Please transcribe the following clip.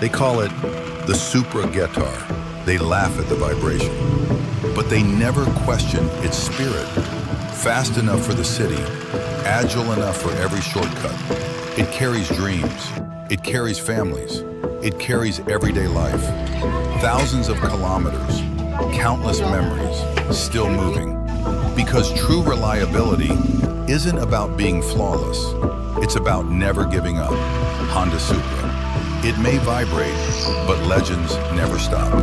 They call it the Supra Getar. They laugh at the vibration, but they never question its spirit. Fast enough for the city, agile enough for every shortcut. It carries dreams, it carries families, it carries everyday life. Thousands of kilometers, countless memories, still moving. Because true reliability isn't about being flawless, it's about never giving up. Honda Supra. It may vibrate, but legends never stop.